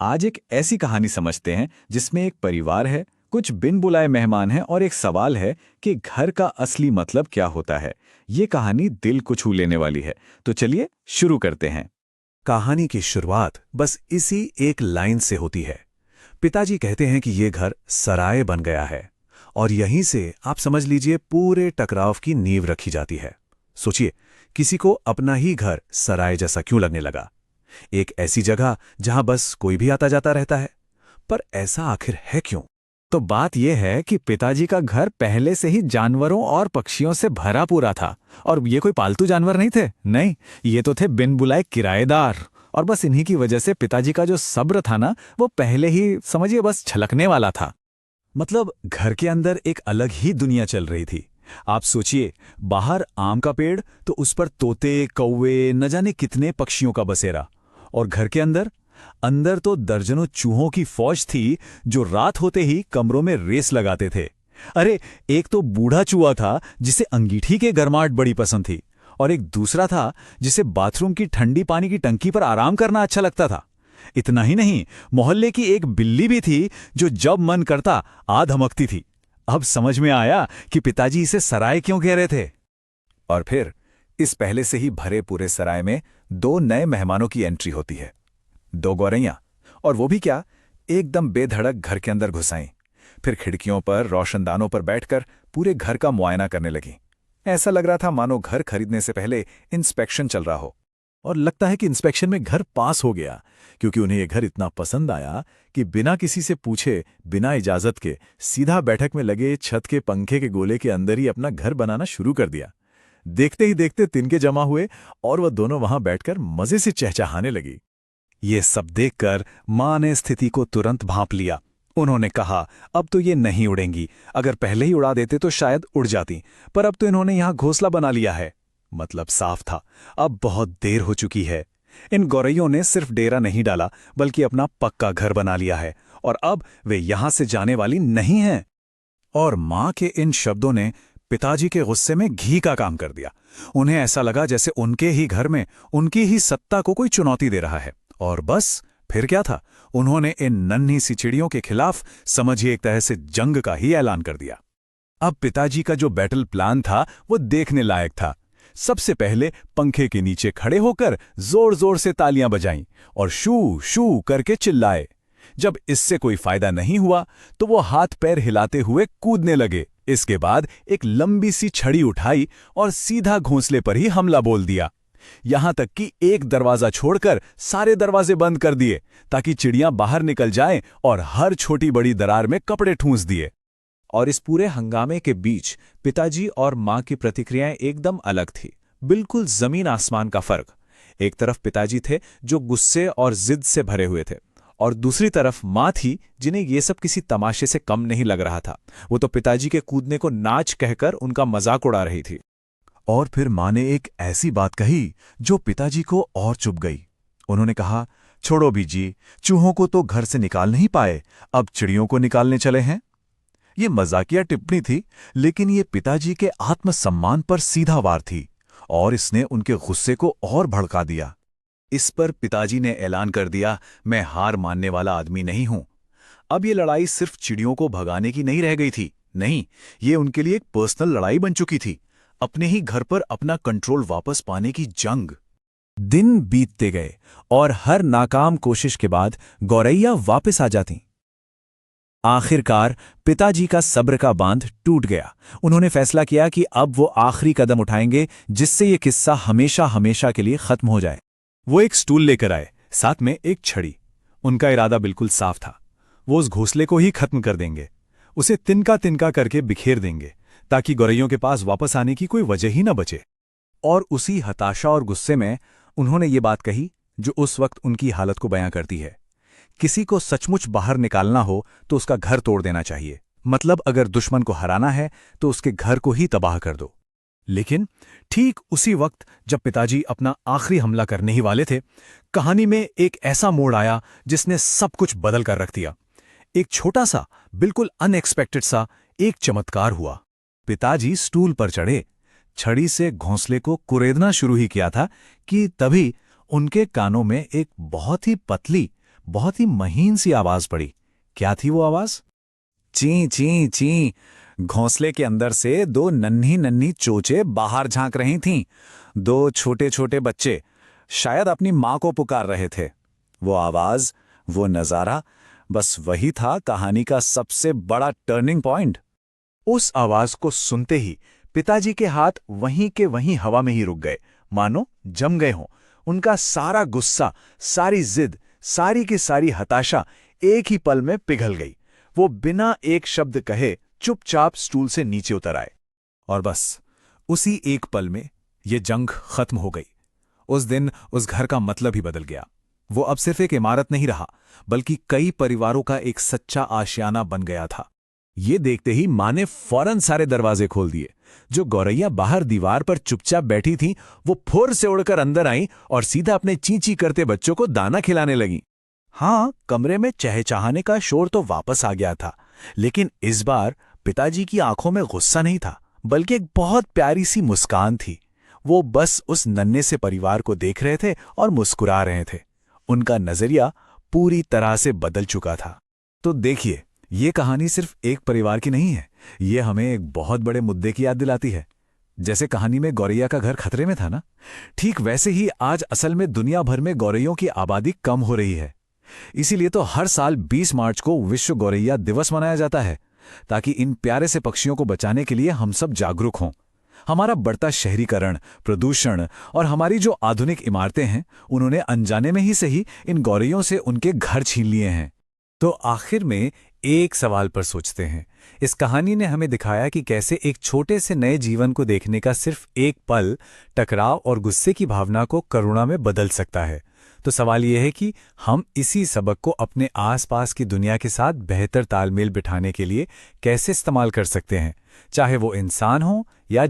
आज एक ऐसी कहानी समझते हैं जिसमें एक परिवार है, कुछ बिन बुलाए मेहमान हैं और एक सवाल है कि घर का असली मतलब क्या होता है। ये कहानी दिल को छू लेने वाली है। तो चलिए शुरू करते हैं। कहानी की शुरुआत बस इसी एक लाइन से होती है। पिताजी कहते हैं कि ये घर सराय बन गया है और यहीं से आप समझ लीजिए पूरे टकराव की नींव रखी जाती है। सोचिए, किसी को अपना ही घर सराय जैसा क्यों लगने लगा? एक ऐसी जगह जहां बस कोई भी आता जाता रहता है। पर ऐसा आखिर है क्यों? तो बात यह है कि पिताजी का घर पहले से ही जानवरों और पक्षियों से भरा पूरा था। और ये कोई पालतू जानवर नहीं थे, नहीं, ये तो थे बिन बुलाए किराएदार। और बस इन्हीं की वजह से पिताजी का जो सब्र था ना, वो पहले ही समझिए बस छलकने वाला था। मतलब घर के अंदर एक अलग ही दुनिया चल रही थी। आप सोचिए, बाहर आम का पेड़ तो उस पर तोते, कौवे, न जाने कितने पक्षियों का बसेरा। और घर के अंदर अंदर तो दर्जनों चूहों की फौज थी जो रात होते ही कमरों में रेस लगाते थे। अरे, एक तो बूढ़ा चूहा था जिसे अंगीठी के गर्माहट बड़ी पसंद थी, और एक दूसरा था जिसे बाथरूम की ठंडी पानी की टंकी पर आराम करना अच्छा लगता था। इतना ही नहीं, मोहल्ले की एक बिल्ली भी थी जो जब मन करता आ धमकती थी। अब समझ में आया कि पिताजी इसे सराय क्यों कह रहे थे। और फिर इस पहले से ही भरे पूरे सराय में दो नए मेहमानों की एंट्री होती है। दो गौरैया, और वो भी क्या, एकदम बेधड़क घर के अंदर घुस आईं। फिर खिड़कियों पर, रोशनदानों पर बैठकर पूरे घर का मुआयना करने लगी। ऐसा लग रहा था मानो घर खरीदने से पहले इंस्पेक्शन चल रहा हो। और लगता है कि इंस्पेक्शन में घर पास हो गया, क्योंकि उन्हें यह घर इतना पसंद आया कि बिना किसी से पूछे, बिना इजाजत के सीधा बैठक में लगे छत के पंखे के गोले के अंदर ही अपना घर बनाना शुरू कर दिया। देखते ही देखते तिनके जमा हुए और वह दोनों वहां बैठकर मजे से चहचहाने लगी। ये सब देखकर मां ने स्थिति को तुरंत भांप लिया। उन्होंने कहा, अब तो ये नहीं उड़ेंगी। अगर पहले ही उड़ा देते तो शायद उड़ जाती, पर अब तो इन्होंने यहां घोंसला बना लिया है। मतलब साफ था, अब बहुत देर हो चुकी है। इन गौरैयों ने सिर्फ डेरा नहीं डाला, बल्कि अपना पक्का घर बना लिया है, और अब वे यहां से जाने वाली नहीं हैं। और मां के इन शब्दों ने पिताजी के गुस्से में घी का काम कर दिया। उन्हें ऐसा लगा जैसे उनके ही घर में उनकी ही सत्ता को कोई चुनौती दे रहा है। और बस फिर क्या था, उन्होंने इन नन्ही सी चिड़ियों के खिलाफ समझिए एक तरह से जंग का ही ऐलान कर दिया। अब पिताजी का जो बैटल प्लान था वो देखने लायक था। सबसे पहले पंखे के नीचे खड़े होकर जोर जोर से तालियां बजाईं और शू शू करके चिल्लाए। जब इससे कोई फायदा नहीं हुआ तो वो हाथ पैर हिलाते हुए कूदने लगे। इसके बाद एक लंबी सी छड़ी उठाई और सीधा घोंसले पर ही हमला बोल दिया। यहां तक कि एक दरवाजा छोड़कर सारे दरवाजे बंद कर दिए, ताकि चिड़ियां बाहर निकल जाएं, और हर छोटी बड़ी दरार में कपड़े ठूंस दिए। और इस पूरे हंगामे के बीच पिताजी और मां की प्रतिक्रियाएं एकदम अलग थी। बिल्कुल जमीन आसमान का फर्क। एक तरफ पिताजी थे जो गुस्से और जिद से भरे हुए थे, और दूसरी तरफ मां थी जिन्हें ये सब किसी तमाशे से कम नहीं लग रहा था। वो तो पिताजी के कूदने को नाच कहकर उनका मजाक उड़ा रही थी। और फिर मां ने एक ऐसी बात कही जो पिताजी को और चुभ गई। उन्होंने कहा, छोड़ो बीजी, चूहों को तो घर से निकाल नहीं पाए, अब चिड़ियों को निकालने चले हैं। ये मजाकिया टिप्पणी थी, लेकिन ये पिताजी के आत्मसम्मान पर सीधा वार थी, और इसने उनके गुस्से को और भड़का दिया। इस पर पिताजी ने ऐलान कर दिया, मैं हार मानने वाला आदमी नहीं हूं। अब ये लड़ाई सिर्फ चिड़ियों को भगाने की नहीं रह गई थी, नहीं, ये उनके लिए एक पर्सनल लड़ाई बन चुकी थी। अपने ही घर पर अपना कंट्रोल वापस पाने की जंग। दिन बीतते गए और हर नाकाम कोशिश के बाद गौरैया वापस आ जाती। आखिरकार पिताजी का सब्र का बांध टूट गया। उन्होंने फैसला किया कि अब वो आखिरी कदम उठाएंगे जिससे ये किस्सा हमेशा हमेशा के लिए खत्म हो जाए। वो एक स्टूल लेकर आए, साथ में एक छड़ी। उनका इरादा बिल्कुल साफ था, वो उस घोंसले को ही खत्म कर देंगे, उसे तिनका तिनका करके बिखेर देंगे, ताकि गौरैयों के पास वापस आने की कोई वजह ही न बचे। और उसी हताशा और गुस्से में उन्होंने ये बात कही जो उस वक्त उनकी हालत को बयां करती है। किसी को सचमुच बाहर निकालना हो तो उसका घर तोड़ देना चाहिए। मतलब अगर दुश्मन को हराना है तो उसके घर को ही तबाह कर दो। लेकिन ठीक उसी वक्त जब पिताजी अपना आखिरी हमला करने ही वाले थे, कहानी में एक ऐसा मोड़ आया जिसने सब कुछ बदल कर रख दिया। एक छोटा सा, बिल्कुल अनएक्सपेक्टेड सा एक चमत्कार हुआ। पिताजी स्टूल पर चढ़े, छड़ी से घोंसले को कुरेदना शुरू ही किया था कि तभी उनके कानों में एक बहुत ही पतली बहुत ही महीन सी आवाज पड़ी। क्या थी वो आवाज? ची ची ची। घोंसले के अंदर से दो नन्ही नन्ही चोचे बाहर झांक रही थीं। दो छोटे छोटे बच्चे शायद अपनी माँ को पुकार रहे थे। वो आवाज, वो नजारा, बस वही था कहानी का सबसे बड़ा टर्निंग पॉइंट। उस आवाज को सुनते ही पिताजी के हाथ वहीं के वहीं हवा में ही रुक गए, मानो जम गए हों। उनका सारा गुस्सा, सारी जिद, सारी की सारी हताशा एक ही पल में पिघल गई। वो बिना एक शब्द कहे चुपचाप स्टूल से नीचे उतर आए। और बस उसी एक पल में ये जंग खत्म हो गई। उस दिन उस घर का मतलब ही बदल गया। वो अब सिर्फ एक इमारत नहीं रहा, बल्कि कई परिवारों का एक सच्चा आशियाना बन गया था। ये देखते ही माँ ने फौरन सारे दरवाजे खोल दिए। जो गौरैया बाहर दीवार पर चुपचाप बैठी थीं, वो फुर से उड़कर अंदर आईं और सीधा अपने चींची करते बच्चों को दाना खिलाने लगीं। हाँ, कमरे में चहचहाने का शोर तो वापस आ गया था, लेकिन इस बार पिताजी की आंखों में गुस्सा नहीं था, बल्कि एक बहुत प्यारी सी मुस्कान थी। वो बस उस नन्हे से परिवार को देख रहे थे और मुस्कुरा रहे थे। उनका नजरिया पूरी तरह से बदल चुका था। तो देखिए, ये कहानी सिर्फ एक परिवार की नहीं है। ये हमें एक बहुत बड़े मुद्दे की याद दिलाती है। जैसे कहानी में गौरैया का घर खतरे में था ना, ठीक वैसे ही आज असल में दुनिया भर में गौरैयों की आबादी कम हो रही है। इसीलिए तो हर साल 20 मार्च को विश्व गौरैया दिवस मनाया जाता है, ताकि इन प्यारे से पक्षियों को बचाने के लिए हम सब जागरूक हों। हमारा बढ़ता शहरीकरण, प्रदूषण और हमारी जो आधुनिक इमारतें हैं, उन्होंने अनजाने में ही सही इन गौरैयों से उनके घर छीन लिए हैं। तो आखिर में एक सवाल पर सोचते हैं। इस कहानी ने हमें दिखाया कि कैसे एक छोटे से नए जीवन को देखने का सिर्फ एक पल टकराव और गुस्से की भावना को करुणा में बदल सकता है। तो सवाल यह है कि हम इसी सबक को अपने आसपास की दुनिया के साथ बेहतर तालमेल बिठाने के लिए कैसे इस्तेमाल कर सकते हैं, चाहे वो इंसान हो या